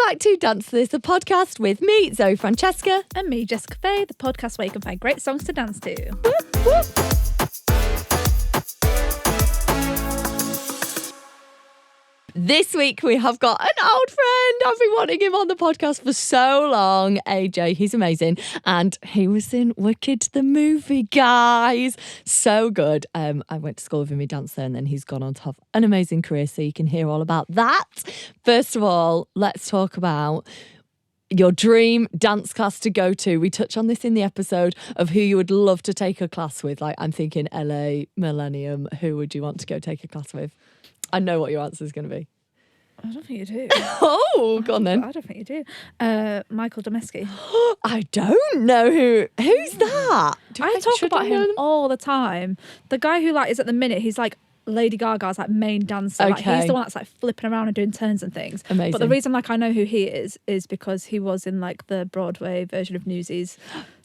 back to Dance This, the podcast with me, Zoe Francesca. And me, Jessica Faye, the podcast where you can find great songs to dance to. Whoop, whoop. This week we have got an old friend. I've been wanting him on the podcast for so long. AJ, he's amazing. And he was in Wicked the movie, guys. So good. I went to school with him, he danced there, and then he's gone on to have an amazing career, so you can hear all about that. First of all, let's talk about your dream dance class to go to. We touch on this in the episode of who you would love to take a class with. Like, I'm thinking LA, Millennium. Who would you want to go take a class with? I know what your answer is going to be. I don't think you do. Oh, go on then. I don't think you do. Michael Domeski. I don't know who's that. I talk about him all the time. The guy who is at the minute, he's like Lady Gaga's main dancer. Okay. He's the one that's flipping around and doing turns and things. Amazing. But the reason I know who he is because he was in the Broadway version of Newsies.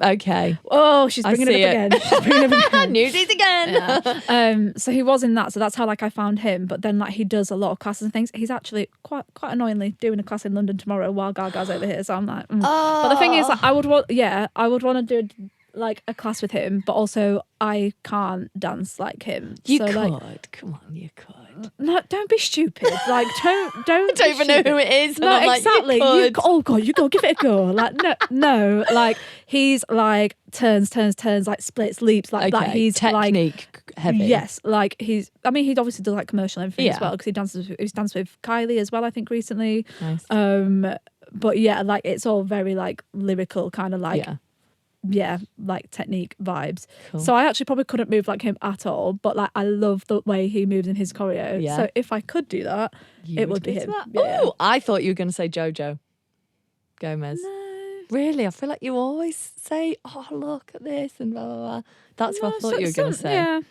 Okay. Oh, she's bringing it up again. She's bringing it up again. Newsies again. Yeah. So he was in that. So that's how I found him. But then he does a lot of classes and things. He's actually quite annoyingly doing a class in London tomorrow while Gaga's over here. So I'm like, Oh. But the thing is, I would want to do a class with him, but also I can't dance like him. You could. Come on, you could. No, don't be stupid. Don't I don't even know who it is. No, and I'm exactly. Like, Oh God, you go give it a go. No. He's turns, splits, leaps. okay. He's technique heavy. Yes, he obviously does commercial and everything as Yeah. well, because he's danced with Kylie as well, I think, recently. Nice. But yeah, it's all very lyrical kind of technique vibes. Cool. So I actually probably couldn't move like him at all, but I love the way he moves in his choreo. Yeah. So if I could do that, it would be him. Oh, I thought you were going to say Jojo Gomez. No. Really? I feel like you always say, oh, look at this and blah, blah, blah. That's what I thought you were going to say. Yeah.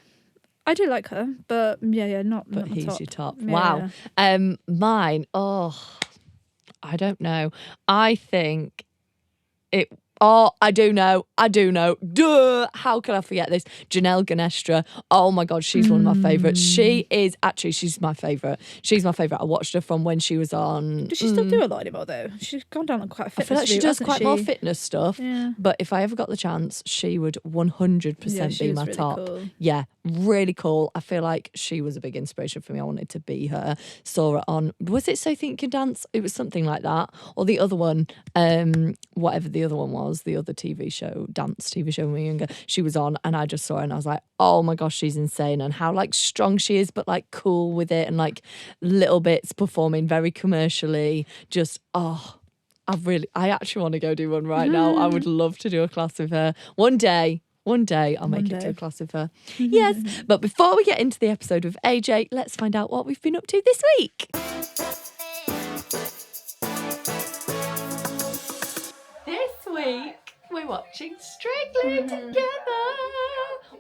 I do like her, but not But my he's top. your top. Yeah. Wow. Mine, I don't know. I think it... Oh, I do know. Duh! How can I forget this? Janelle Ganestra. Oh my God, she's one of my favourites. She's my favourite. She's my favourite. I watched her from when she was on... Does she still do a lot anymore though? She's gone down quite a fitness I feel like she route, does hasn't quite she? more fitness stuff. Yeah. But if I ever got the chance, she would 100% be my really top. cool. Yeah, really cool. I feel like she was a big inspiration for me. I wanted to be her. Saw her on, was it So Think You Can Dance? It was something like that. Or the other one, whatever the other one was, the other TV show when we were younger, she was on, and I just saw her and I was like, oh my gosh, she's insane. And how strong she is, but cool with it, and little bits performing very commercially. Just, I actually want to go do one right now. I would love to do a class with her. One day I'll make it to a class with her. Yes. But before we get into the episode with AJ, let's find out what we've been up to this week. This week we're watching Strictly together.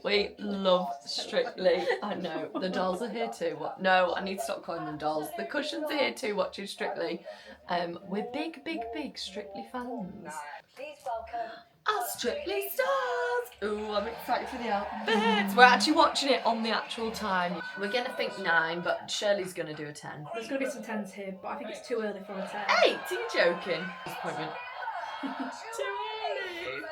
We love Strictly. I know. The dolls are here too. What? No, I need to stop calling them dolls. The cushions are here too watching Strictly. We're big Strictly fans. Please welcome our Strictly stars. Ooh, I'm excited for the outfits. We're actually watching it on the actual time. We're going to think 9, but Shirley's going to do a 10. There's going to be some 10s here, but I think it's too early for a 10. 8? Are you joking? Disappointment. Too early.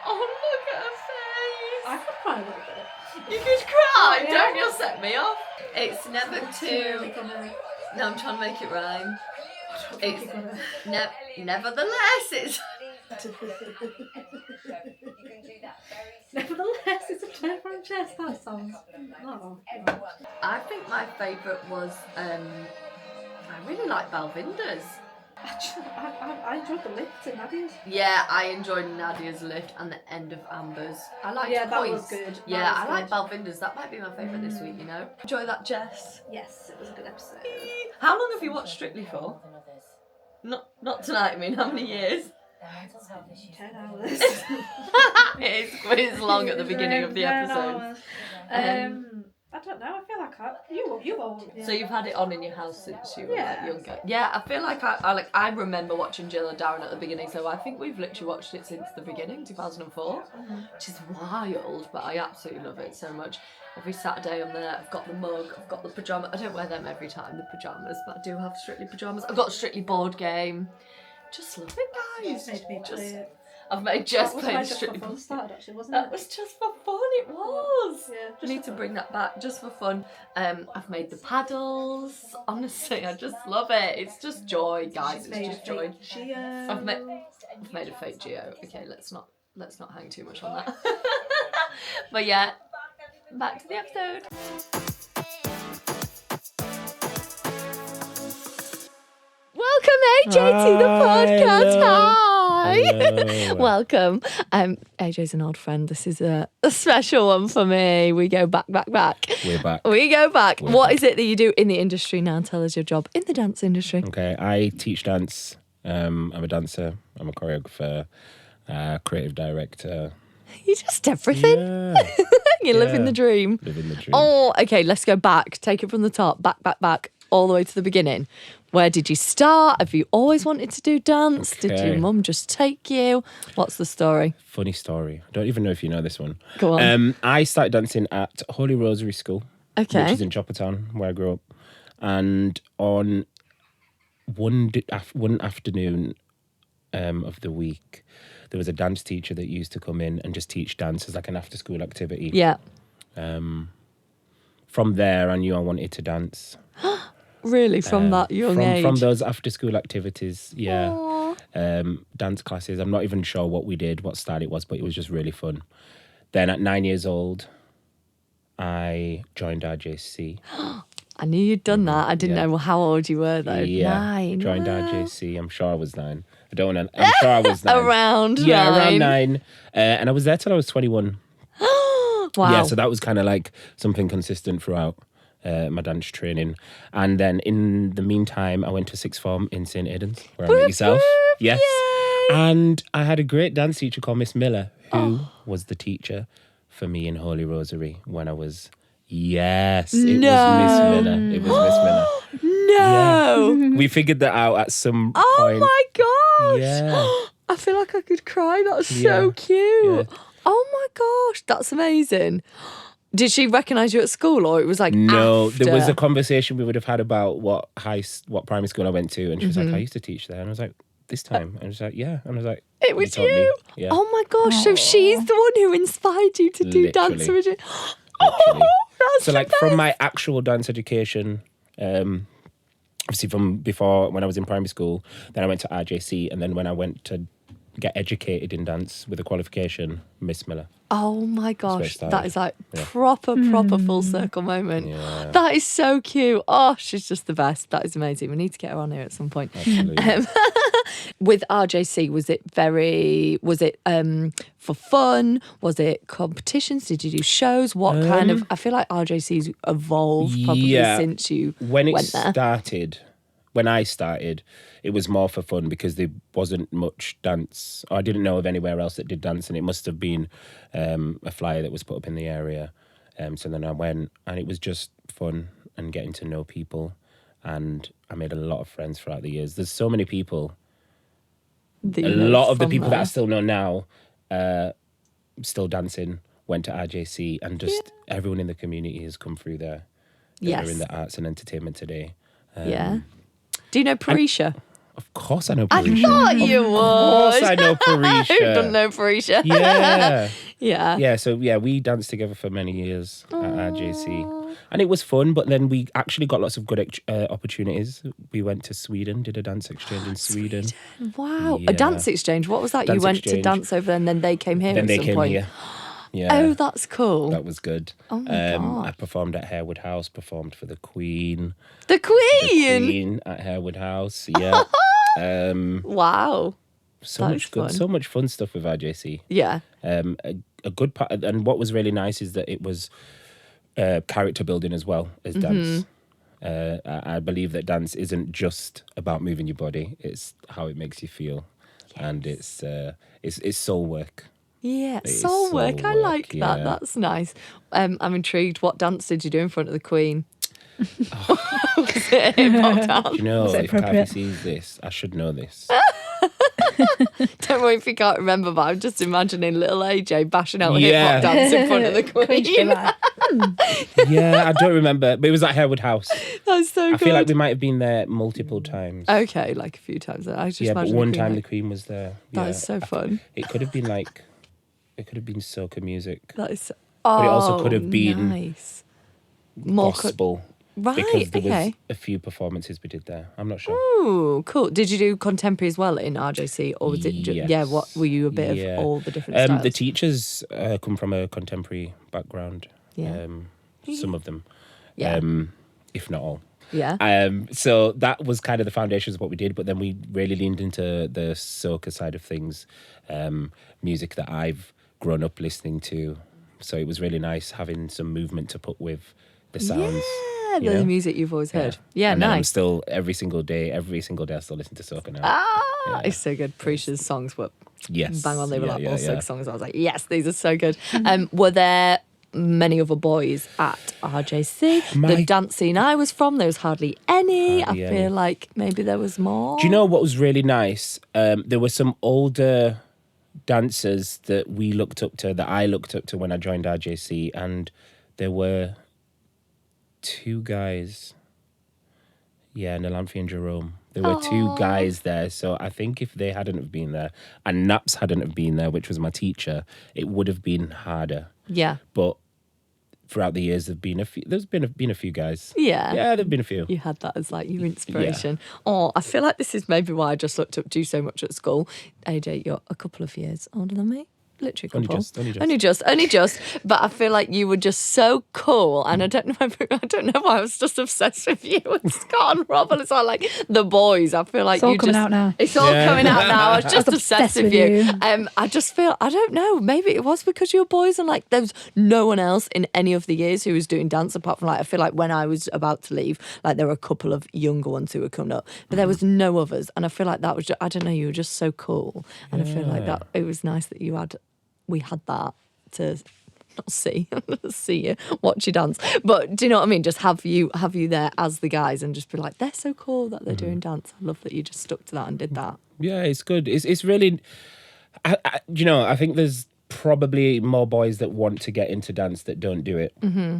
Oh, look at her face. I could cry a little bit. You could cry. Yeah. Don't you set me off. It's never too... No, I'm trying to make it rhyme. It's nevertheless, it's... Nevertheless, it's a play Francesca. That sounds... Oh, God. I think my favourite was... I really like Balvinder's. Actually, I enjoyed the lift in Nadia's. Yeah, I enjoyed Nadia's lift and the end of Amber's. I liked Yeah, that Poise. was good. Yeah, That was I like Balvinder's. That might be my favourite this week, you know. Enjoy that, Jess. Yes, it was a good episode. How long have you watched Strictly for? Not tonight, I mean, how many years? 10 hours. It's long at the beginning of the episode. I I don't know. I feel like you've always. Yeah. So you've had it on in your house since you were Yeah. younger. Yeah, I feel like I remember watching Jill and Darren at the beginning. So I think we've literally watched it since the beginning, 2004, which is wild. But I absolutely love it so much. Every Saturday I'm there. I've got the mug. I've got the pajamas. I don't wear them every time, the pajamas, but I do have Strictly pajamas. I've got a Strictly board game. Just love it, guys. Made me play it. I've made Jess That was play my the Just Strictly for Fun board. started, actually, wasn't That it? was just for fun. It was. Yeah. I need to bring that back just for fun. I've made the paddles. Honestly, I just love it. It's just joy, guys. It's just joy. I've made a fake Geo. Okay, let's not hang too much on that. But yeah, back to the episode. Welcome, AJ, to the podcast. Hi. Hello. Welcome. AJ's an old friend. This is a special one for me. We go back. We're back. We go back. We're What back. is it that you do in the industry now? Tell us your job in the dance industry. Okay, I teach dance. I'm a dancer. I'm a choreographer, creative director. You just everything. Yeah, You're living the dream. living the dream. Oh, okay. Let's go back. Take it from the top. Back, all the way to the beginning. Where did you start? Have you always wanted to do dance? Did your Okay. mum just take you? What's the story? Funny story. I don't even know if you know this one. Go on. I started dancing at Holy Rosary School, Okay. which is in Choppertown, where I grew up. And on one afternoon of the week, there was a dance teacher that used to come in and just teach dance as like an after-school activity. Yeah. From there, I knew I wanted to dance. Really, from that young age. From those after-school activities, yeah. Aw. Dance classes. I'm not even sure what style it was, but it was just really fun. Then at 9 years old, I joined RJC. I knew you'd done that. I didn't Yeah. know how old you were though. Yeah, 9. joined Wow. RJC. I'm sure I was 9. I don't want to. I'm sure I was 9. Around Yeah, 9. around 9. And I was there till I was 21. Wow. Yeah, so that was kind of like something consistent throughout my dance training. And then in the meantime, I went to sixth form in St. Aidan's, where I met yourself. whoop, Yes. yay. And I had a great dance teacher called Miss Miller, who was the teacher for me in Holy Rosary when I was... Yes, it was Miss Miller. It was Miss Miller. No. We figured that out at some Oh point. my gosh. Yeah. I feel like I could cry. That's Yeah. so cute. Yeah. Oh my gosh, that's amazing. Did she recognise you at school, or it was like No, after? there was a conversation we would have had about what primary school I went to, and she was Mm-hmm. like, "I used to teach there," and I was like, "This time," and I was like, "Yeah," and I was like, It was taught me." you. Yeah, Oh my gosh, so she's the one who inspired you to do dance Literally. originally. Literally. Oh, that's So, like, the from best. my actual dance education, obviously from before when I was in primary school, then I went to RJC, and then when I went to get educated in dance with a qualification, Miss Miller. Oh my where gosh, it started. that is like Yeah. proper full circle moment. Yeah. That is so cute. Oh, she's just the best. That is amazing. We need to get her on here at some point. Absolutely. With RJC, was it for fun? Was it competitions? Did you do shows? What kind of? I feel like RJC's evolved probably Yeah. since you When it went there. started, when I started, it was more for fun because there wasn't much dance. I didn't know of anywhere else that did dance, and it must have been a flyer that was put up in the area. So then I went, and it was just fun and getting to know people, and I made a lot of friends throughout the years. There's so many people. that A you know lot of the from people that I there? still know now, still dancing, went to RJC, and just everyone in the community has come through there. That Yes. are in the arts and entertainment today. Yeah. Do you know Parisha? Of course I know I Parisha. thought you Of course would. I know Who doesn't Parisha. know Parisha? Yeah. Yeah. Yeah, so yeah, we danced together for many years at RJC. And it was fun, but then we actually got lots of good opportunities. We went to Sweden, did a dance exchange in Sweden. Wow. Yeah. A dance exchange. What was that? You Dance went to exchange. dance over there and then they came here Then at they some came point. here. Yeah. Oh, that's cool. That was good. Oh my I God. performed at Harewood House, performed for the Queen. The The Queen. Queen at Harewood House, yeah. Wow. So That much is good, fun. so much fun stuff with RJC. Yeah. A good part, and what was really nice is that it was character building as well as dance. I believe that dance isn't just about moving your body; it's how it makes you feel, and it's soul work. Yeah, It is soul work. I soul like work, that. yeah. That's nice. I'm intrigued. What dance did you do in front of the Queen? Was it a hip hop dance? You know, Was it if Kathy appropriate? sees this, I should know this. Don't worry if you can't remember, but I'm just imagining little AJ bashing out a hip Yeah. hop dance in front of the Queen should be Queen. like, Yeah, I don't remember, but it was at Harewood House. That's so good. I feel like we might have been there multiple times. Okay, like a few times. I just Yeah, but imagine one the Queen, time the like, Queen was there. that Yeah. is so fun. It could have been like, it could have been soca music, That is. But it also could have been nice. More gospel, right. because there Okay. was a few performances we did there. I'm not sure. Ooh, cool. Did you do contemporary as well in RJC, or was it? Yes. Yeah. What were you a bit Yeah. of all the different styles? The teachers come from a contemporary background. Yeah. Some of them, Yeah. if not all. Yeah. So that was kind of the foundations of what we did, but then we really leaned into the soca side of things, music that I've grown up listening to. So it was really nice having some movement to put with the sounds. Yeah, you the know? music you've always heard. Yeah, And then I'm nice. still every single day I still listen to soca now. Ah, Yeah. it's so good. Preacher's songs were Yes. bang on. They were Yeah, like yeah, all yeah. soca songs. I was like, yes, these are so good. Were there many other boys at RJC? The My- dance scene I was from, there was hardly any. Hardly I any. feel like maybe there was more. Do you know what was really nice? There were some older dancers that we looked up to, that I looked up to when I joined RJC, and there were two guys. Yeah, Nalanfi and Jerome. There were two guys there. So I think if they hadn't have been there and Naps hadn't have been there, which was my teacher, it would have been harder. Yeah. But throughout the years, there's been a few guys. Yeah. Yeah, there've been a few. You had that as like your inspiration. Oh, I feel like this is maybe why I just looked up to you so much at school. AJ, you're a couple of years older than me. Literally a Only couple. just. Only just. But I feel like you were just so cool, and I don't know why I was just obsessed with you and Scott and Rob, and it's all like the boys. I feel like It's all you coming just, out now. It's all Yeah. coming out now. I was just obsessed obsessed with with you. you. I just feel, I don't know, maybe it was because you were boys, and like there was no one else in any of the years who was doing dance apart from like, I feel like when I was about to leave, like there were a couple of younger ones who were coming up, but there was no others, and I feel like that was just, I don't know, you were just so cool, and I feel like that it was nice that we had that to not see you, watch you dance, but do you know what I mean? Just have you there as the guys and just be like, they're so cool that they're doing dance. I love that you just stuck to that and did that. Yeah, it's good. It's really, I think there's probably more boys that want to get into dance that don't do it,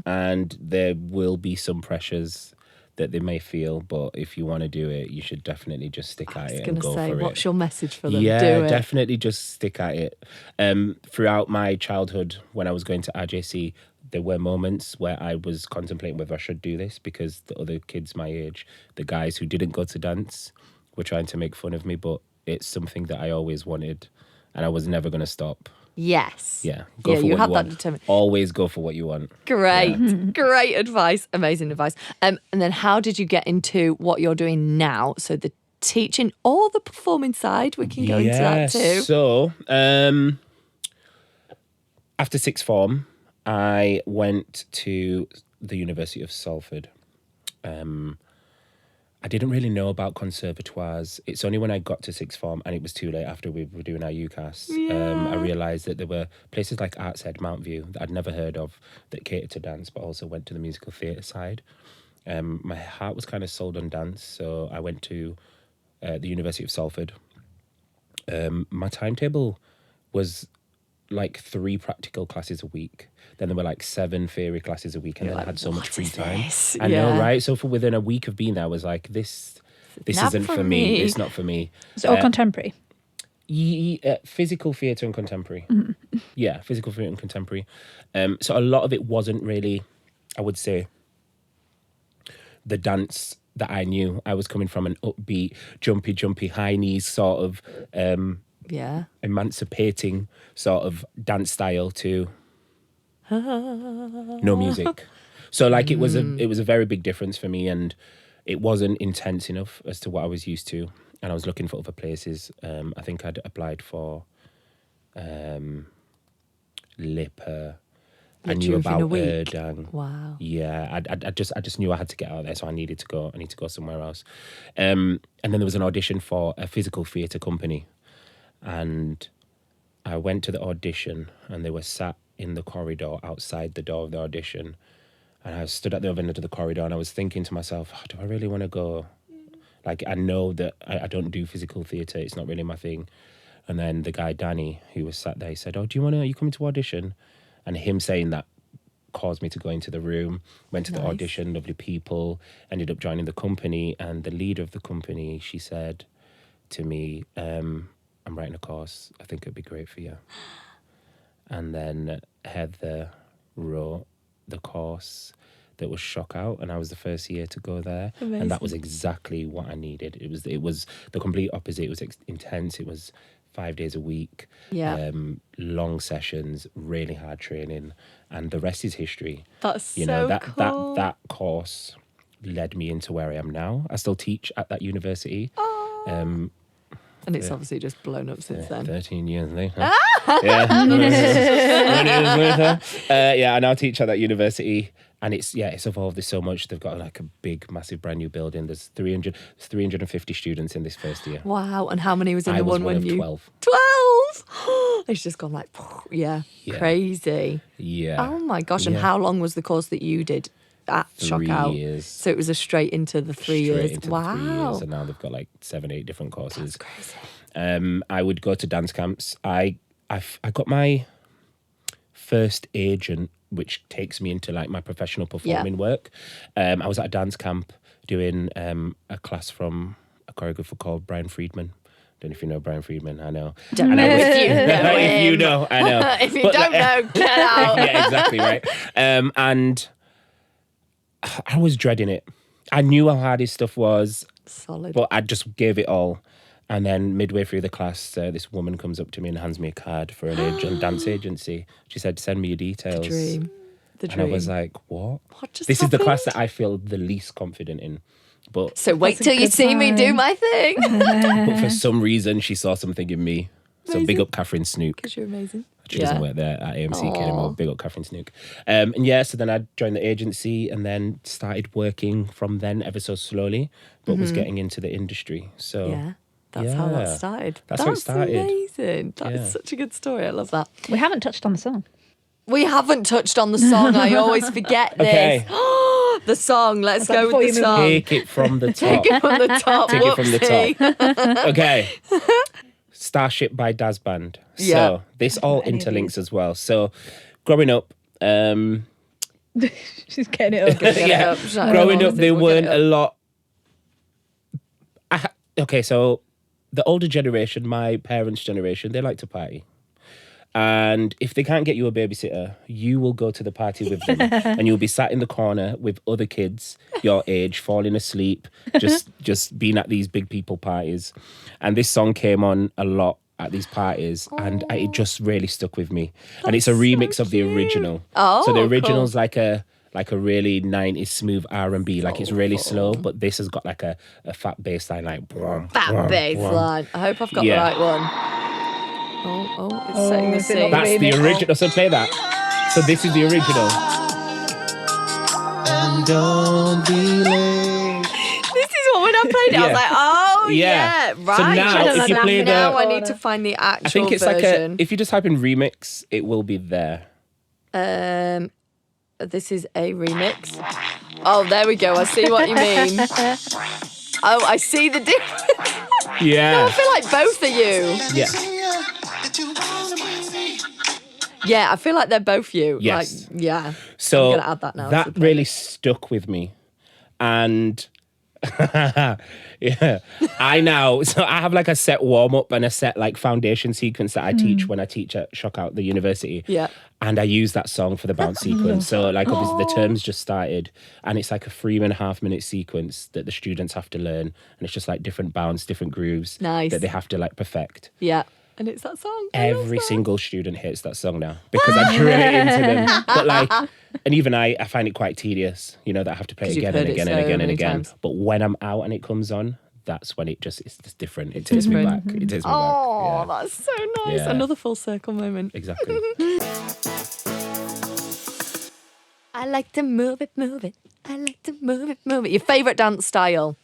and there will be some pressures that they may feel, but if you want to do it, you should definitely just stick I at was it going and to go say, for what's it. your message for them? Yeah, Do it. definitely just stick at it. Throughout my childhood, when I was going to RJC, there were moments where I was contemplating whether I should do this, because the other kids my age, the guys who didn't go to dance, were trying to make fun of me, but it's something that I always wanted, and I was never going to stop. Yes. Yeah, go for you what had you that want. determined. Always go for what you want. Great, great advice, amazing advice. And then how did you get into what you're doing now? So the teaching or the performing side, we can go into that too. So, after sixth form, I went to the University of Salford. I didn't really know about conservatoires. It's only when I got to sixth form, and it was too late after we were doing our UCAS, I realised that there were places like Artshead, Mount View, that I'd never heard of, that catered to dance, but also went to the musical theatre side. My heart was kind of sold on dance, so I went to the University of Salford. My timetable was like 3 practical classes a week. Then there were like 7 theory classes a week, and then I had so much free time. I know, right? So for within a week of being there, I was like, this Not isn't for for me. me. It's not for me. Is it all contemporary? Physical theatre and contemporary. Yeah, physical theatre and contemporary. So a lot of it wasn't really, I would say, the dance that I knew. I was coming from an upbeat, jumpy, high knees sort of emancipating sort of dance style to no music. So like it was a very big difference for me, and it wasn't intense enough as to what I was used to, and I was looking for other places. I think I'd applied for Lipper. I knew about Erdang. Wow. Yeah, I just knew I had to get out of there, so I needed to go. I need to go somewhere else. And then there was an audition for a physical theatre company, and I went to the audition and they were sat in the corridor outside the door of the audition. And I stood at the other end of the corridor and I was thinking to myself, oh, do I really want to go? Like, I know that I don't do physical theatre. It's not really my thing. And then the guy, Danny, who was sat there, he said, oh, are you coming to audition? And him saying that caused me to go into the room, went to the audition, lovely people, ended up joining the company. And the leader of the company, she said to me, I'm writing a course. I think it'd be great for you. And then Heather wrote the course that was Shock Out, and I was the first year to go there. Amazing. And that was exactly what I needed. It was the complete opposite. It was intense. It was 5 days a week, long sessions, really hard training, and the rest is history. That's cool. That course led me into where I am now. I still teach at that university. And it's obviously just blown up since then. 13 years later. I now teach at that university. And it's evolved so much. They've got like a big, massive, brand new building. There's 350 students in this first year. Wow. And how many was in I the was one when of you... 12. 12! It's just gone like, crazy. Yeah. Oh my gosh. And how long was the course that you did at Shock Out? 3 years. So it was a straight into the 3 years. Into Wow. the 3 years. And now they've got like 7-8 different courses. That's crazy. I would go to dance camps. I got my first agent, which takes me into like my professional performing work. I was at a dance camp doing a class from a choreographer called Brian Friedman. Don't know if you know Brian Friedman. I know. Don't know if you know him. If you know, I know. If you don't know, get out. Yeah, exactly right. And I was dreading it. I knew how hard his stuff was. Solid. But I just gave it all. And then midway through the class, this woman comes up to me and hands me a card for an dance agency. She said, send me your details. The dream. And I was like, what? Just this happened? is the class that I feel the least confident in. But so wait till you see me do my thing. but for some reason, she saw something in me. So big up Catherine Snook. Because you're amazing. She doesn't work there at AMC anymore. Big up Catherine Snook. So then I joined the agency and then started working from then ever so slowly, but was getting into the industry. So that's how that started. That's how it started. Amazing. That's such a good story. I love that. We haven't touched on the song. We haven't touched on the song. I always forget this. Okay. The song. Let's go with the song. Take it from the top. Take it from the top. Take it from the top. Okay. Starship by Daz Band. So this all interlinks as well. So growing up, she's getting it up. Growing up, there weren't a lot. Okay, so the older generation, my parents' generation, they like to party. And if they can't get you a babysitter, you will go to the party with them and you'll be sat in the corner with other kids your age, falling asleep, just being at these big people parties. And this song came on a lot at these parties and it just really stuck with me. And it's a remix of the original. So the original's like a really 90s smooth R&B, like it's really slow, but this has got like a fat bass line, like fat bass line. I hope I've got the right one. It's setting the scene. That's the original. So play that. So this is the original. And don't be late. This is what when I played it, I was like, right. So now, if you play I need to find the actual I think it's version. like if you just type in remix, it will be there. This is a remix. Oh, there we go. I see what you mean. Oh, I see the difference. Yeah. No, I feel like both of you. Yeah. Yeah, I feel like they're both you. Yes. Like, yeah. So I'm gonna add that now. That really stuck with me. And so I have like a set warm-up and a set like foundation sequence that I teach when I teach at Shock Out, the university. Yeah. And I use that song for the bounce sequence. So like obviously the terms just started and it's like a 3.5 minute sequence that the students have to learn. And it's just like different bounce, different grooves that they have to like perfect. Yeah. And it's that song. Every single student hates that song now because I drill it into them. But like, and even I find it quite tedious, that I have to play it again and again and again and again. Times. But when I'm out and it comes on, that's when it's just different. It takes me back. It takes me back. Oh, that's so nice. Yeah. Another full circle moment. Exactly. I like to move it, move it. I like to move it, move it. Your favourite dance style?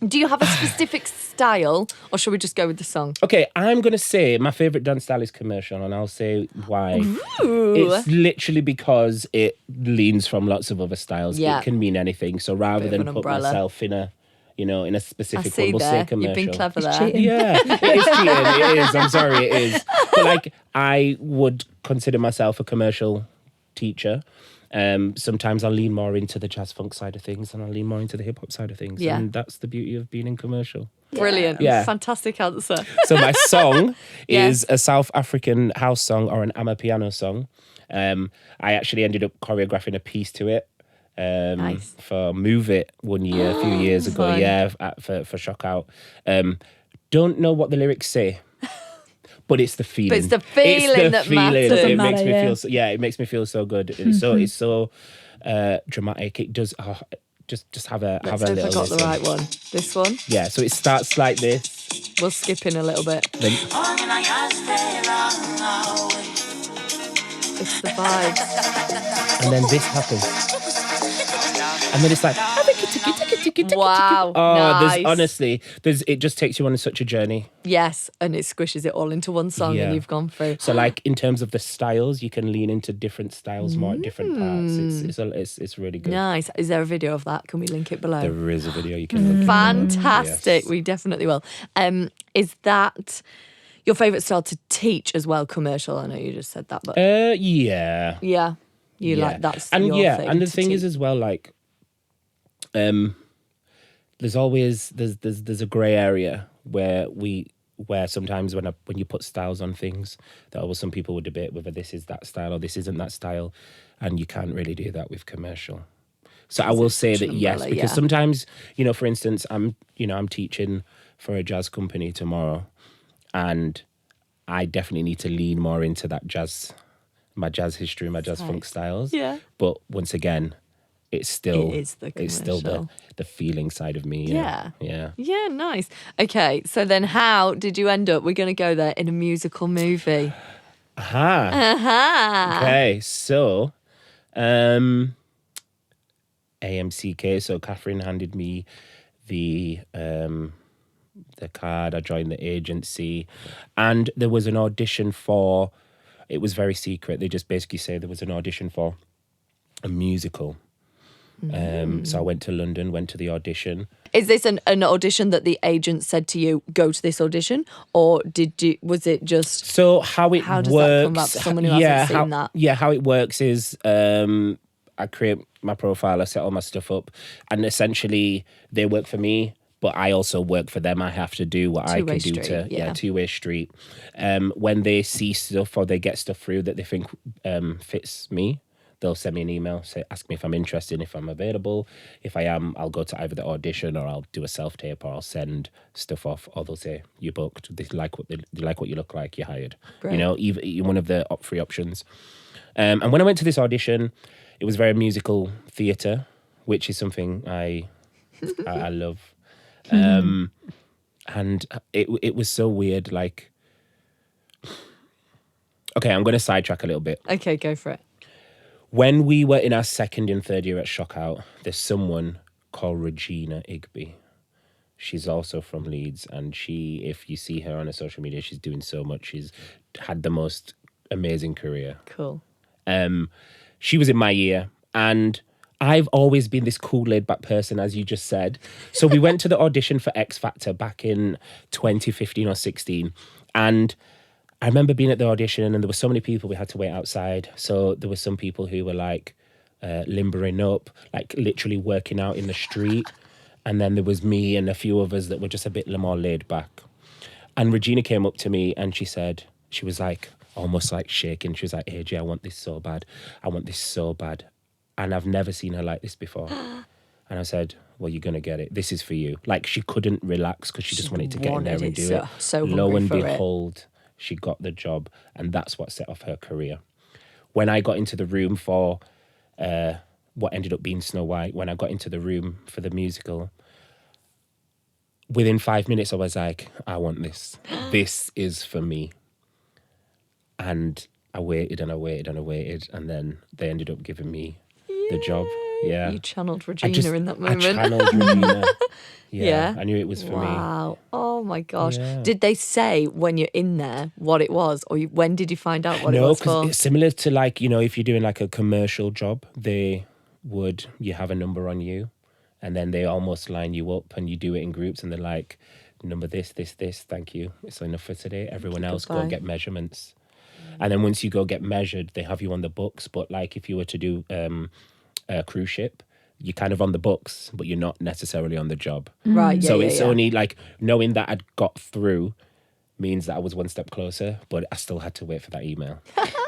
Do you have a specific style, or should we just go with the song? Okay, I'm going to say my favourite dance style is commercial, and I'll say why. Ooh. It's literally because it leans from lots of other styles. Yeah. It can mean anything. So rather Bit of than an put umbrella. myself in a, in a I specific see one, we'll say there. commercial. You've been clever He's there. cheating. Yeah, it is cheating. It is. I'm sorry, it is. But like, I would consider myself a commercial teacher. Sometimes I'll lean more into the jazz funk side of things, and I'll lean more into the hip hop side of things. Yeah. And that's the beauty of being in commercial. Brilliant. Yeah. Fantastic answer. So my song Yeah. is a South African house song or an amapiano song. I actually ended up choreographing a piece to it. Nice. For Move It one year, a few years ago. Fun. Yeah, for Shock Out. Don't know what the lyrics say. But it's the feeling. it's the feeling that matters. Doesn't It makes matter, me yeah. feel. It makes me feel so good. It's so dramatic. It does. Just have a Let's have a see if I little got the listen. right one. This one. Yeah. So it starts like this. We'll skip in a little bit. Then It's the vibes. and then this happens. And then it's like, Wow. oh, Nice. it just takes you on such a journey. Yes, and it squishes it all into one song, Yeah. and you've gone through. So, like in terms of the styles, you can lean into different styles more at different parts. It's really good. Nice. Is there a video of that? Can we link it below? There is a video you can look at. Fantastic. Yes. We definitely will. Is that your favourite style to teach as well? Commercial. I know you just said that, but Yeah. yeah, you Yeah. like that's and your yeah, thing and the to thing is teach. as well, like, there's always there's a grey area where sometimes when you put styles on things, that always some people would debate whether this is that style or this isn't that style, and you can't really do that with commercial. So I will say such that an yes, umbrella, because yeah. sometimes, for instance, I'm teaching for a jazz company tomorrow, and I definitely need to lean more into that my jazz history, my jazz funk styles. Yeah. But once again, it's still It is the still commercial. the feeling side of me. Yeah. Yeah. Yeah, nice. Okay, so then how did you end up? We're going to go there in a musical movie. Aha. Aha. Okay, so AMCK. So Catherine handed me the card. I joined the agency, and there was an audition for. It was very secret. They just basically say there was an audition for a musical. So I went to London, went to the audition. Is this an audition that the agent said to you, go to this audition? Or was it just, So how does that works? come up for someone who hasn't seen that? Yeah, how it works is I create my profile, I set all my stuff up, and essentially they work for me, but I also work for them. I have to do what I Two-way can do street, yeah. two-way street. When they see stuff or they get stuff through that they think fits me, they'll send me an email, ask me if I'm interested, if I'm available. If I am, I'll go to either the audition or I'll do a self-tape or I'll send stuff off, or they'll say, you booked, they like what you look like, you're hired. Great. Even one of the free options. And when I went to this audition, it was very musical theatre, which is something I love. And it was so weird, like... Okay, I'm going to sidetrack a little bit. Okay, go for it. When we were in our second and third year at Shock Out, there's someone called Regina Igby. She's also from Leeds, and if you see her on her social media, she's doing so much. She's had the most amazing career. Cool. She was in my year, and I've always been this cool, laid-back person, as you just said. So we went to the audition for X Factor back in 2015 or 16, and I remember being at the audition and there were so many people, we had to wait outside. So there were some people who were like limbering up, like literally working out in the street. And then there was me and a few others that were just a bit more laid back. And Regina came up to me and she was like, almost like shaking. She was like, AJ, I want this so bad. I want this so bad. And I've never seen her like this before. And I said, well, you're going to get it. This is for you. Like, she couldn't relax because she just wanted to get in there and do it. So Lo hungry and for it. behold, she got the job, and that's what set off her career. When I got into the room for what ended up being Snow White, when I got into the room for the musical, within 5 minutes I was like, I want this. This is for me. And I waited and I waited and I waited, and then they ended up giving me the job. Yeah. You channeled Regina in that moment. I channeled Regina. Yeah. I knew it was for me. Wow. Oh my gosh. Yeah. Did they say when you're in there what it was? Or when did you find out what it No, was because for? it's similar to like, if you're doing like a commercial job, you have a number on you and then they almost line you up and you do it in groups and they're like, number this, thank you. It's enough for today. Everyone else go Goodbye. and get measurements. And then once you go get measured, they have you on the books. But like if you were to do a cruise ship, you're kind of on the books, but you're not necessarily on the job. Right. Yeah, So yeah, it's yeah. only like knowing that I'd got through means that I was one step closer, but I still had to wait for that email.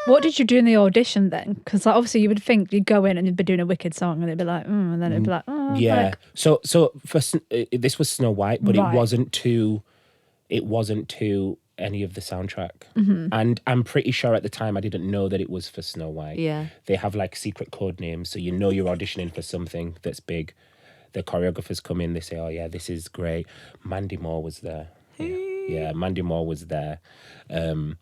What did you do in the audition then? Because like, obviously you would think you'd go in and you'd be doing a Wicked song and it'd be like, and then it'd be like, Yeah. like, So this was Snow White, but Right. it wasn't to any of the soundtrack. And I'm pretty sure at the time I didn't know that it was for Snow White. Yeah. They have like secret code names, so you're auditioning for something that's big. The choreographers come in, they say, "Oh yeah, this is great." Mandy Moore was there. Yeah, Mandy Moore was there. I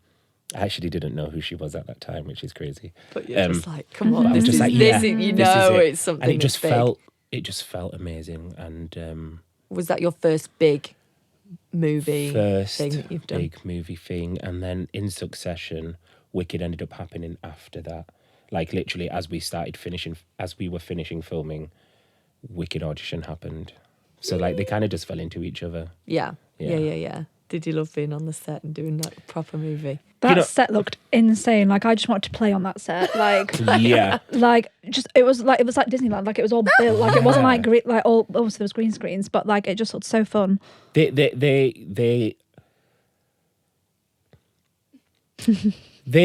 actually didn't know who she was at that time, which is crazy. But you're just like, come on, I was this just is, like, this yeah, is, you this is know it. it's something And it just that's big. felt amazing. And Was that your first big movie first thing that you've done? big movie thing, and then in succession, Wicked ended up happening after that. Like literally, as we were finishing filming, Wicked audition happened. So like they kind of just fell into each other. Yeah. Yeah. Yeah. Did you love being on the set and doing that proper movie? that set looked insane. Like I just wanted to play on that set. Like Yeah. like just it was like Disneyland. Like it was all built. Like it wasn't like all obviously there was green screens, but like it just looked so fun. They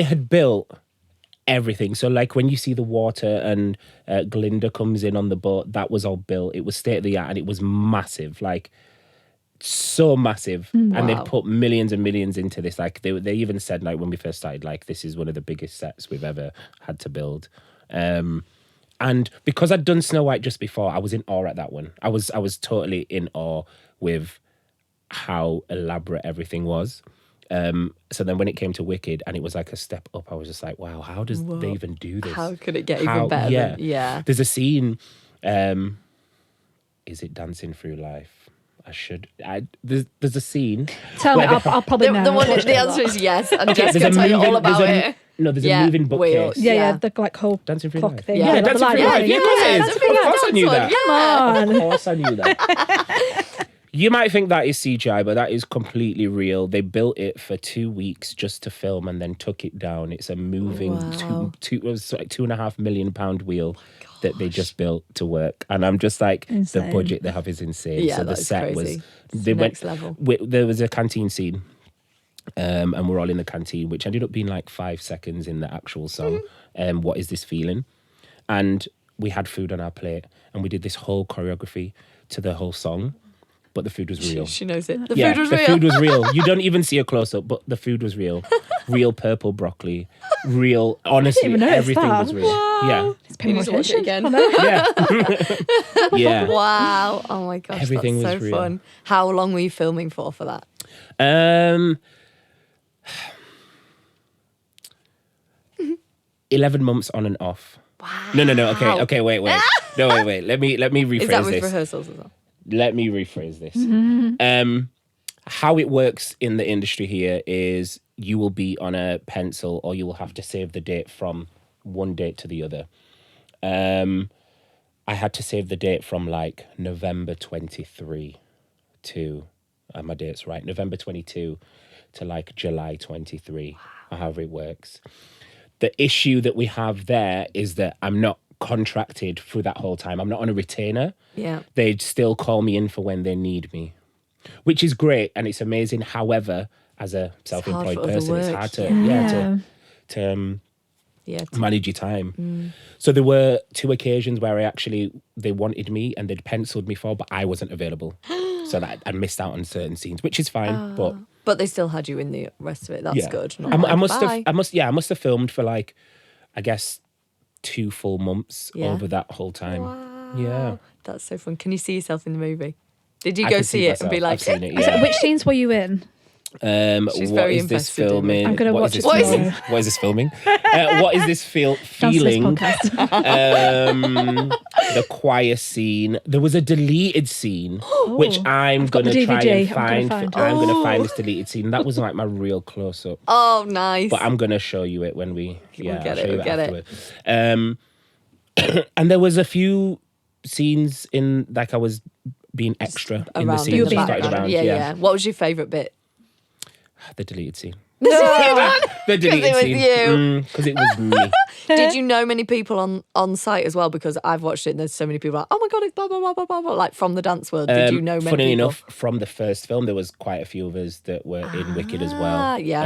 had built everything. So like when you see the water and Glinda comes in on the boat, that was all built. It was state of the art and it was massive, like so massive. And they'd put millions and millions into this. Like they even said like when we first started, like this is one of the biggest sets we've ever had to build. And because I'd done Snow White just before, I was in awe at that one. I was totally in awe with how elaborate everything was. So then when it came to Wicked and it was like a step up, I was just like, wow, how does they even do this? How could it get even better? Yeah. There's a scene, is it Dancing Through Life? There's a scene. Tell me, where I'll probably know. The answer is yes, and Jess there's can a tell you all moving- about there's a- it. No, there's a moving bookcase. Yeah, the like whole Dancing Through clock Life. thing. Yeah, like, the Dancing Through light Life. Yeah, of course it is. Of course I knew that. Come on. Of course I knew that. You might think that is CGI, but that is completely real. They built it for 2 weeks just to film and then took it down. It's a moving it was like £2.5 million wheel that they just built to work. And I'm just like, Insane. the budget they have is insane. Yeah, so the that is set crazy. was Next level. There was a canteen scene. And we're all in the canteen, which ended up being like 5 seconds in the actual song. What is this feeling? And we had food on our plate and we did this whole choreography to the whole song. But the food was real. She knows it. The Yeah, food was the real. food was real. You don't even see a close up, but the food was real. Real purple broccoli. Real, honestly, even notice everything that. was real. Yeah. It's paying You need to watch it again. Yeah. Yeah. Wow. Oh my gosh, Everything that's so was real. fun. How long were you filming for that? 11 months on and off. Wow. No. Okay. Wait. No, wait. Let me rephrase Is that with this. rehearsals as well? Let me rephrase this. How it works in the industry here is you will be on a pencil or you will have to save the date from one date to the other. I had to save the date from like November 23 to, my date's right, November 22 to like July 23, or however it works. The issue that we have there is that I'm not contracted through that whole time. I'm not on a retainer. Yeah. They'd still call me in for when they need me, which is great and it's amazing. However, as a self-employed for other person, it's work, hard to to manage your time. So there were 2 occasions where they wanted me and they'd penciled me for, but I wasn't available. So that I missed out on certain scenes, which is fine. But they still had you in the rest of it. That's good. Not I like, must have filmed for like, I guess 2 full months over that whole time. Wow. Yeah. That's so fun. Can you see yourself in the movie? Did you I go can see it and be myself. like, I've seen it, yeah. Which scenes were you in? She's what very is this invested in it. filming? I'm gonna What watch is it this tomorrow. filming? What is this filming? What is this Dance to this feeling? podcast. The choir scene. There was a deleted scene, which I'm I've got the gonna try DVD. and find. I'm I'm gonna gonna find this deleted scene. That was like my real close up. Oh, nice. But I'm gonna show you it when we. Yeah, We'll get I'll show it, you we'll get it. afterward. And there was a few scenes in like I was being extra in the around scene. You in the being started background. around, Yeah. What was your favourite bit? The deleted scene. No. The deleted it was scene. you. Because it was me. Did you know many people on site as well? Because I've watched it and there's so many people like, oh my God, it's blah, blah, blah, blah, blah, blah, like from the dance world. Did you know many Funny people? enough, from the first film, there was quite a few of us that were in Wicked as well. Yeah.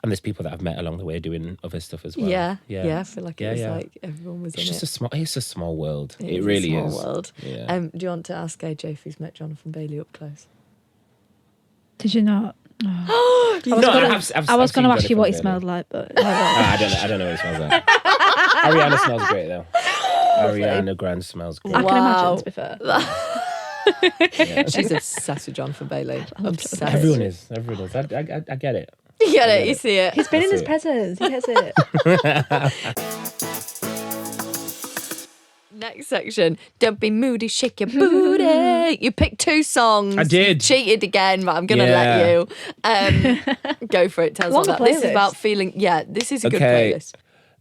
And there's people that I've met along the way doing other stuff as well. Yeah. I feel like it was yeah. like everyone was It's in just it. it's a small world. It is really a is. small world. Yeah. Do you want to ask AJ if he's met Jonathan Bailey up close? Did you not? I was going to ask you what he smelled like, but I don't know what he smells like. Ariana smells great though. Ariana Grande smells great. I can Wow. imagine, to be fair. She's obsessed with Jonathan Bailey. Obsessed. Everyone is. I get it. You get I it, get you it. see it. He's been in his it. presence. He gets it. Next section. Don't be moody, shake your booty. You picked 2 songs. I did. You cheated again, but I'm going to Yeah. let you. Go for it. Tell us Longer what that. This is playlist. about feeling. Yeah, this is a good Okay.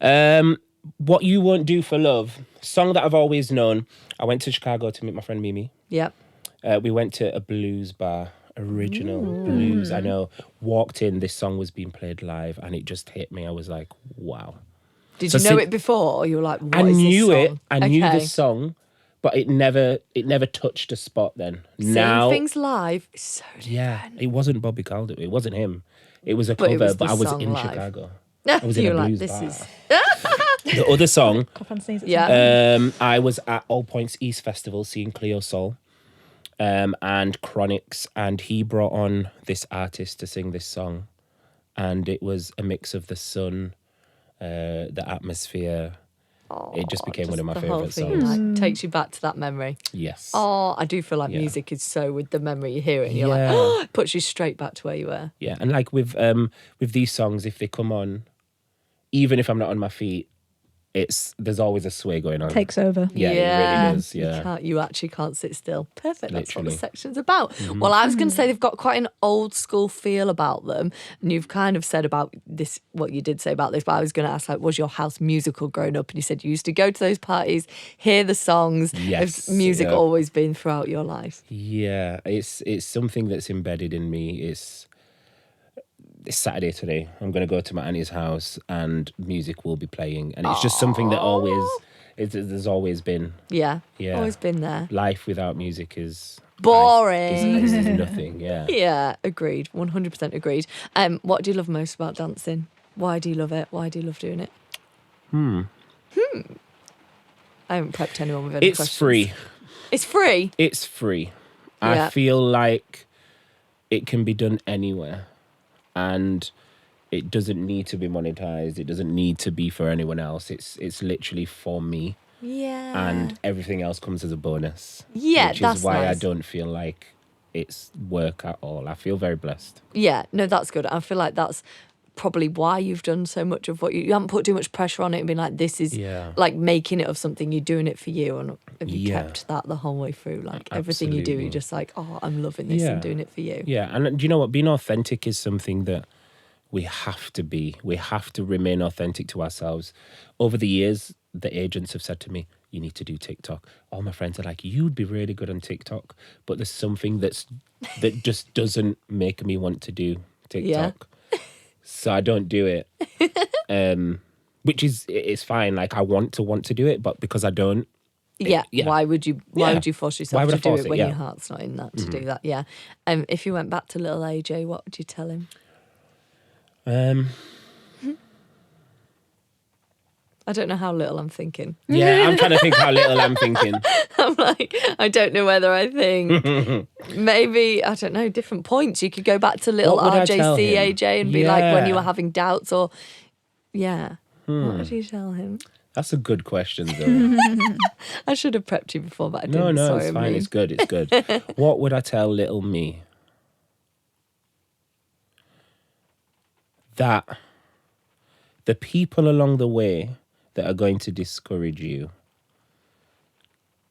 playlist. What You Won't Do for Love, song that I've always known. I went to Chicago to meet my friend Mimi. Yep. We went to a blues bar, original blues. I know. Walked in, this song was being played live, and it just hit me. I was like, wow. Did So you know since- it before, or you were like, what I is knew this it. song? I knew Okay. the song, but it never touched a spot. Then Seeing now, things live is so different. yeah, it wasn't Bobby Calder. It wasn't him. It was a But cover, it was but the I was song in live. Chicago. I was in You a were like, blues this bar. is. The other song, Cough and sneeze at Yeah. I was at All Points East Festival seeing Cleo Sol, and Chronix, and he brought on this artist to sing this song, and it was a mix of the sun, the atmosphere. It just became one of my the whole favourite thing, songs. like, takes you back to that memory. Yes. Oh, I do feel like Yeah. music is so with the memory you hear it and you're Yeah. like, oh, it puts you straight back to where you were. Yeah, and like with these songs, if they come on, even if I'm not on my feet, there's always a sway going on. Takes over. Yeah, it really does. Yeah. You actually can't sit still. Perfect. That's what the Literally. section's about. Well, I was going to say they've got quite an old school feel about them. And you've kind of said about this, what you did say about this, but I was going to ask, like, was your house musical growing up? And you said you used to go to those parties, hear the songs. Yes, Has music yeah. always been throughout your life? Yeah, it's something that's embedded in me. It's Saturday today. I'm going to go to my auntie's house and music will be playing. And it's just something that there's always been. Yeah. Yeah. Always been there. Life without music is Boring. is nothing. Yeah. Yeah, agreed. 100% agreed. What do you love most about dancing? Why do you love it? Why do you love doing it? I haven't prepped anyone with any It's questions. free. It's free? It's free. Yeah. I feel like it can be done anywhere, and it doesn't need to be monetized. It doesn't need to be for anyone else. It's literally for me, Yeah. and everything else comes as a bonus. Yeah, which that's is why I nice. don't feel like it's work at all. I feel very blessed. Yeah, no, that's good. I feel like that's probably why you've done so much of what you haven't put too much pressure on it and been like, this is Yeah. like making it of something, you're doing it for you. And have you Yeah. kept that the whole way through? Like everything you do, Absolutely. you're just like, oh, I'm loving this Yeah. and doing it for you. Yeah, and do you know what? Being authentic is something that we have to be. We have to remain authentic to ourselves. Over the years, the agents have said to me, you need to do TikTok. All my friends are like, you'd be really good on TikTok. But there's something that just doesn't make me want to do TikTok. So I don't do it. Which is, it's fine. Like I want to do it, but because I don't. Yeah. yeah. Why would you force yourself Why would to I force do it it? when Yeah. your heart's not in that to do that? Yeah. If you went back to little AJ, what would you tell him? I don't know how little I'm thinking. Yeah, I'm trying to think how little I'm thinking. I'm like, I don't know whether I think maybe, I don't know, different points. You could go back to little What would I tell RJC him? AJ and be like when you Yeah. were having doubts or, yeah. What would you tell him? That's a good question, though. I should have prepped you before, but I didn't. No, Sorry, it's fine. me. It's good. It's good. What would I tell little me? that the people along the way that are going to discourage you,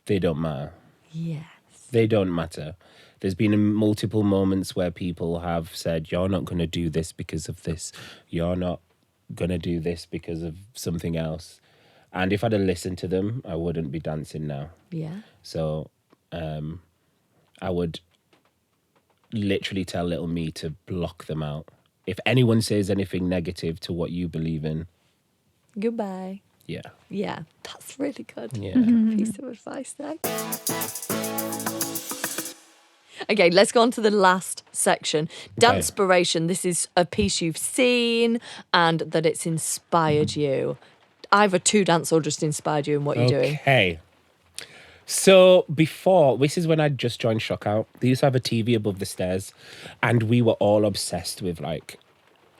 they don't matter. Yes. They don't matter. There's been multiple moments where people have said, you're not going to do this because of this. You're not going to do this because of something else. And if I'd have listened to them, I wouldn't be dancing now. Yeah. So I would literally tell little me to block them out. If anyone says anything negative to what you believe in, Goodbye. yeah. Yeah, that's really good. Yeah. Piece of advice there. Okay, let's go on to the last section. Dancepiration. This is a piece you've seen and that it's inspired you. Either to dance or just inspired you in what you're doing. Okay. So before, this is when I just joined Shockout. They used to have a TV above the stairs, and we were all obsessed with like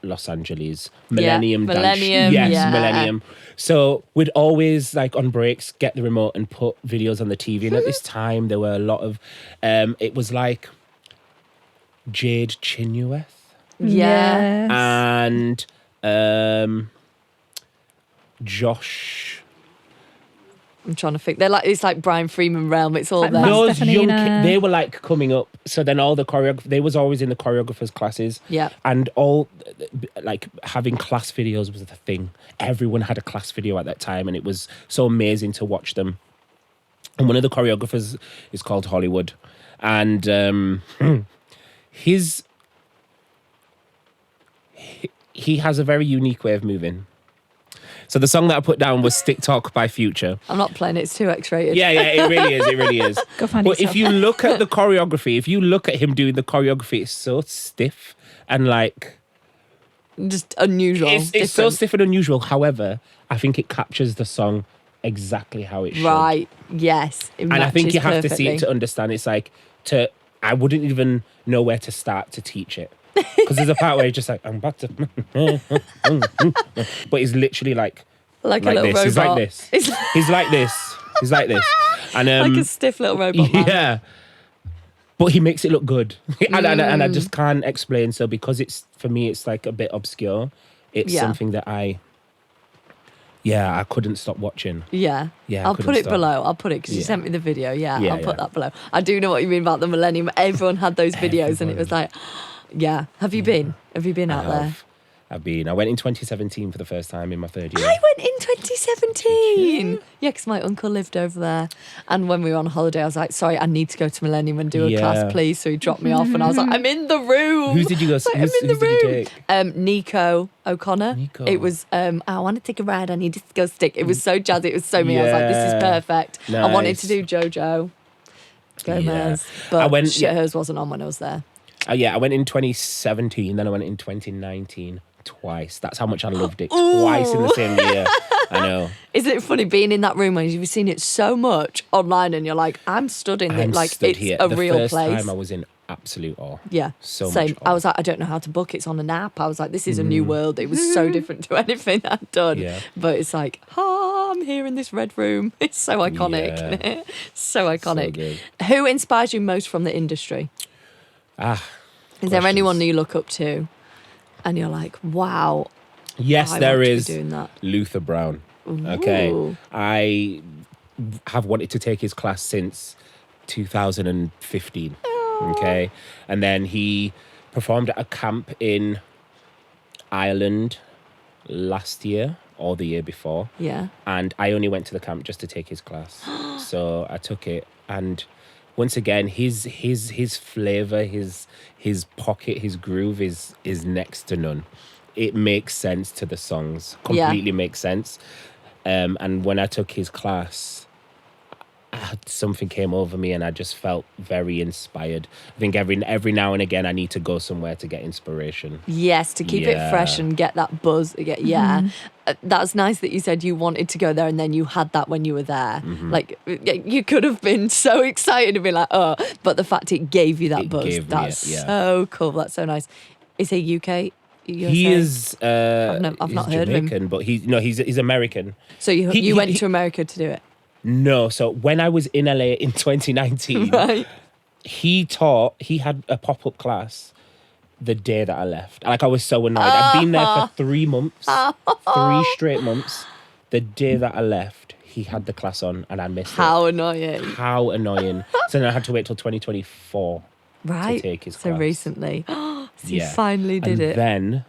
Los Angeles Millennium dance. Millennium, Yes, yeah. Millennium. So we'd always like on breaks get the remote and put videos on the TV. And at this time, there were a lot of. It was like Jade Chinueth Yeah. Yes. and Josh. I'm trying to think. They're like, it's like Brian Freeman realm. It's all Like there. Matt Those young Stefanina. they were like coming up. So then all the they was always in the choreographers' classes. Yeah. And all like having class videos was the thing. Everyone had a class video at that time, and it was so amazing to watch them. And one of the choreographers is called Hollywood, and he has a very unique way of moving. So the song that I put down was TikTok by Future. I'm not playing it. It's too X-rated. Yeah, it really is. It really is. Go find But yourself. if you look at the choreography, if you look at him doing the choreography, it's so stiff and like Just unusual. it's so different. stiff and unusual. However, I think it captures the song exactly how it should. Right. Yes. It And I think matches you have to see perfectly. it to understand. It's like I wouldn't even know where to start to teach it. Because there's a part where he's just like, I'm about to but he's literally like like a little this. robot. He's like this. It's He's like this. He's like this. And like a stiff little robot man. yeah. But he makes it look good. and I just can't explain. So because it's, for me, it's like a bit obscure. It's Yeah. something that I couldn't stop watching. Yeah. Yeah, I I'll couldn't put it stop. below. I'll put it because you Yeah. sent me the video. Yeah, Yeah, I'll put yeah. that below. I do know what you mean about the Millennium. Everyone had those videos and it was like, yeah. Have you been? Have you been out there? I went in 2017 for the first time in my third year. I went in 2017. Yeah, because my uncle lived over there. And when we were on holiday, I was like, sorry, I need to go to Millennium and do a Yeah. class, please. So he dropped me off and I was like, I'm in the room. Who did you go Like, see? I'm in the Who did you room. take? Nico O'Connor. Nico. It was, I want to take a ride. I need to go stick. It was so jazzy. It was so me. I was like, this is Yeah. perfect. I wanted to Nice. do JoJo Gomez. Yeah. But I went- hers wasn't on when I was there. I went in 2017, then I went in 2019 twice. That's how much I loved it. Twice in the same year. I know. Isn't it funny being in that room when you've seen it so much online and you're like, I'm stood in it. I'm Like, stood it's here. a The real first place. time I was in absolute awe. Yeah, So same. much I awe. was like, I don't know how to book. It's on an app. I was like, this is a new world. It was so different to anything I'd done. Yeah. But it's like, I'm here in this red room. It's so iconic. Yeah. So iconic. good. Who inspires you most from the industry? Is there questions. anyone you look up to and you're like, wow, Yes, I there want to be is doing that? Luther Brown. Okay. Ooh. I have wanted to take his class since 2015. Okay. And then he performed at a camp in Ireland last year or the year before. Yeah. And I only went to the camp just to take his class. So I took it, and once again, his flavor, his pocket, his groove is next to none. It makes sense to the songs. Completely makes sense. And when I took his class, something came over me, and I just felt very inspired. I think every now and again, I need to go somewhere to get inspiration. Yes, to keep it fresh Yeah. and get that buzz. That's nice that you said you wanted to go there and then you had that when you were there. Mm-hmm. Like, you could have been so excited to be like, oh, but the fact it gave you that It buzz, gave me that's it, yeah. so cool. That's so nice. Is he UK? USA? He is. I've he's not heard of him. Jamaican, but he's American. So you he- went he- to America to do it? No, so when I was in LA in 2019, Right. he had a pop-up class the day that I left. Like, I was so annoyed. I'd been there for 3 months, 3 straight months. The day that I left, he had the class on and I missed How it. annoying. How annoying. So then I had to wait till 2024 Right. to take his So class. recently. So you Yeah. finally did and it. Then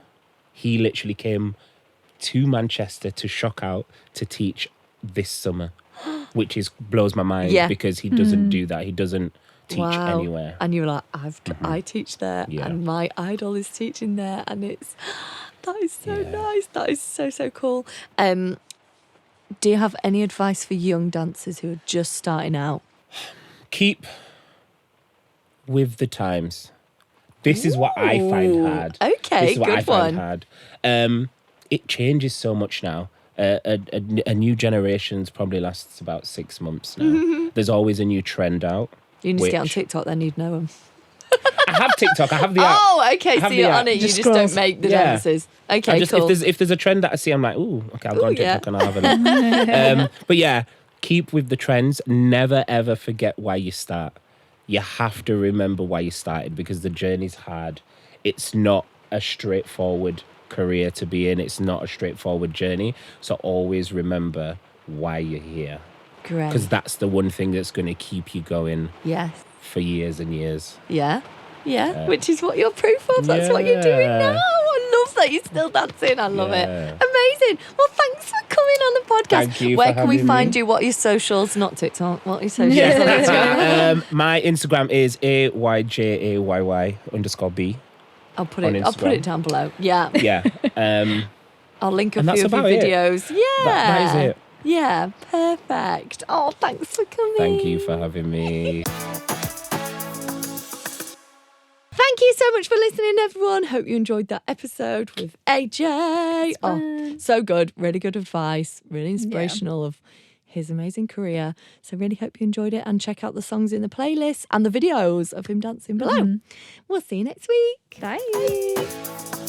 he literally came to Manchester to Shock Out to teach this summer, which blows my mind Yeah. because he doesn't do that. He doesn't teach Wow. anywhere. And you were like, I teach there, Yeah. and my idol is teaching there, and that is so nice. That is so, so cool. Do you have any advice for young dancers who are just starting out? Keep with the times. This is what I find Ooh, hard. okay, This is what good I find one. hard. It changes so much now. A new generation's probably lasts about 6 months now. There's always a new trend out. You need to get on which- TikTok, then you'd know them. I have TikTok. I have the app. Oh, okay. I So have the you're app. on it. You Just just don't scrolls. make the Yeah. dances. Okay, I just, cool. if there's a trend that I see, I'm like, ooh, okay, I'll go on yeah. TikTok and I'll have a look. But yeah, keep with the trends. Never ever forget why you start. You have to remember why you started because the journey's hard. It's not a straightforward career to be in. It's not a straightforward journey. So always remember why you're here Great. because that's the one thing that's going to keep you going Yes. for years and years. Yeah. Yeah. Which is what you're proof of. That's what you're doing Yeah. now. I love that you're still dancing. I love it. Yeah. Amazing. Well, thanks for coming on the podcast. Thank you for Where can we having find me. you? What are your socials? Not TikTok. What are your socials on Yeah. Instagram? My Instagram is AYJAYY_B. I'll put on it Instagram. down below. Yeah. Yeah. I'll link a And few that's of your about it. videos. Yeah. That is it. Yeah. Perfect. Oh, thanks for coming. Thank you for having me. Thank you so much for listening, everyone. Hope you enjoyed that episode with AJ. Oh, so good. Really good advice. Really inspirational of his amazing career. So really hope you enjoyed it and check out the songs in the playlist and the videos of him dancing below. We'll see you next week. Bye.